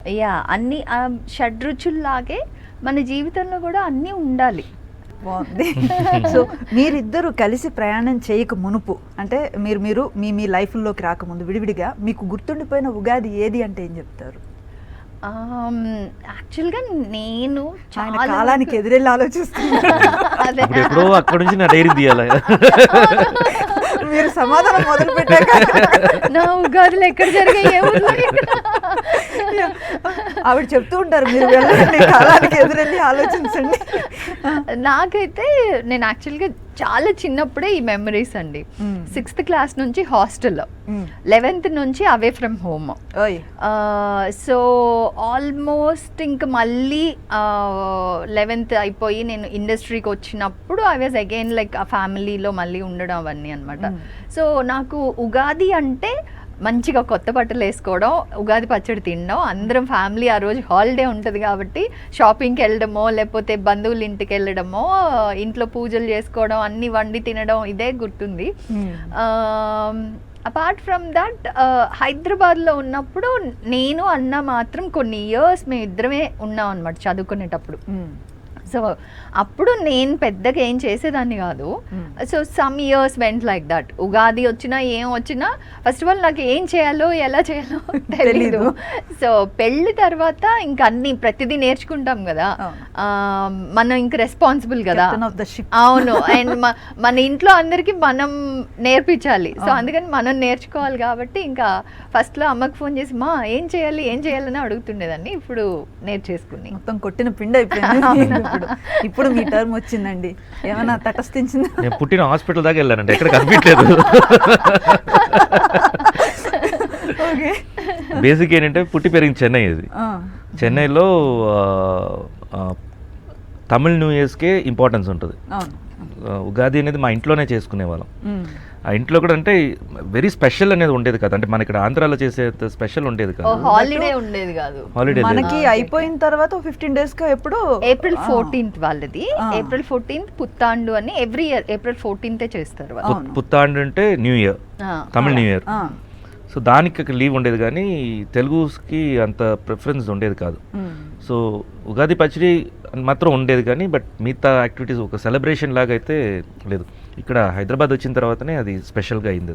Yeah! అన్ని షడ్‌రుచుల్లాగే మన జీవితంలో గూడా అన్నీ ఉండాలి. బాగుంది. సో మీరిద్దరూ కలిసి ప్రయాణం చేయక మునుపు అంటే మీరు మీ లైఫ్‌లోకి రాకముందు విడివిడిగా మీకు గుర్తుండిపోయిన ఉగాది ఏది అంటే ఏం చెప్తారు? యాక్చువల్‌గా నేను ఆయన చాలా కాలానికి ఎదురెళ్ళి ఆలోచిస్తున్నారు. అదే ఇప్పుడు ఎప్పుడో అక్కడ నుంచి నా డైరీ తీయాలి. మీరు సమాధానం మొదలు పెట్టాక నా ఉగాదులు ఎక్కడ జరిగాయి ఏ ఊర్లో ఆవిడ చెప్తూ ఉంటారు మీరు వెళ్ళండి కాలానికి ఎదురెళ్ళి ఆలోచించండి. నాకైతే నేను యాక్చువల్గా చాలా చిన్నప్పుడే ఈ మెమరీస్ అండి. 6th క్లాస్ నుంచి హాస్టల్లో, 11th నుంచి అవే ఫ్రమ్ హోమ్. ఓయ్ సో ఆల్మోస్ట్ ఇంక మళ్ళీ 11th అయిపోయి నేను ఇండస్ట్రీకి వచ్చినప్పుడు ఐ వాజ్ అగైన్ లైక్ ఆ ఫ్యామిలీలో మళ్ళీ ఉండడం అవన్నీ అనమాట. సో నాకు ఉగాది అంటే మంచిగా కొత్త బట్టలు వేసుకోవడం, ఉగాది పచ్చడి తినడం, అందరం ఫ్యామిలీ ఆ రోజు హాలిడే ఉంటుంది కాబట్టి షాపింగ్కి వెళ్ళడమో లేకపోతే బంధువుల ఇంటికి వెళ్ళడమో, ఇంట్లో పూజలు చేసుకోవడం, అన్నీ వండి తినడం, ఇదే గుర్తుంది. అపార్ట్ ఫ్రమ్ దట్ హైదరాబాద్లో ఉన్నప్పుడు నేను అన్న మాత్రం కొన్ని ఇయర్స్ మేము ఇద్దరమే ఉన్నాం అనమాట చదువుకునేటప్పుడు. సో అప్పుడు నేను పెద్దగా ఏం చేసేదాన్ని కాదు. So some years vent like that. Ugadi వచ్చినా ఏం వచ్చినా ఫస్ట్ ఆఫ్ ఆల్ నాకు ఏం చేయాలో ఎలా చేయాలో తెలీదు. సో పెళ్ళి తర్వాత ఇంక అన్ని ప్రతిదీ నేర్చుకుంటాం కదా, మనం ఇంక రెస్పాన్సిబుల్ కదా. అవును, అండ్ మన ఇంట్లో అందరికి మనం నేర్పించాలి. సో అందుకని మనం నేర్చుకోవాలి కాబట్టి ఇంకా ఫస్ట్లో అమ్మకి ఫోన్ చేసి మా ఏం చేయాలని అడుగుతుండేదాన్ని. ఇప్పుడు నేర్చేసుకుని మొత్తం కొట్టిన పిండి అయిపోయింది. ఇప్పుడు మీ టర్మ్ వచ్చిందండి, ఏమైనా తటస్థించిందా? నేను పుట్టిన హాస్పిటల్ దాకా వెళ్ళానండి, ఎక్కడ కనిపించలేదు. బేసిక్ ఏంటంటే పుట్టి పెరిగింది చెన్నై. ఇది చెన్నైలో తమిళ్ న్యూ ఇయర్స్కే ఇంపార్టెన్స్ ఉంటుంది. ఉగాది అనేది మా ఇంట్లోనే చేసుకునేవాళ్ళం. ఆ ఇంట్లో కూడా అంటే వెరీ స్పెషల్ అనేది ఉండేది కదా, అంటే మన ఇక్కడ ఆంధ్రాలో చేసే స్పెషల్ ఉండేది కదా, హాలిడే ఉండేది కాదు. హాలిడే మనకి అయిపోయిన తర్వాత 15 days కి ఎప్పుడు April 14th వాళ్ళది. April 14th పుత్తాండు అని ఎవ్రీ ఇయర్ April 14th చేస్తారు వాళ్ళు. పుత్తాండు అంటే new year, Tamil new year. So దానికి లీవ్ ఉండేది కానీ తెలుగుకి అంత ప్రిఫరెన్స్ ఉండేది కాదు. సో ఉగాది పచ్చడి మాత్రం ఉండేది కానీ బట్ మిగతా యాక్టివిటీస్ ఒక సెలబ్రేషన్ లాగా అయితే లేదు. ఇక్కడ హైదరాబాద్ వచ్చిన తర్వాతనే అది స్పెషల్గా అయింది.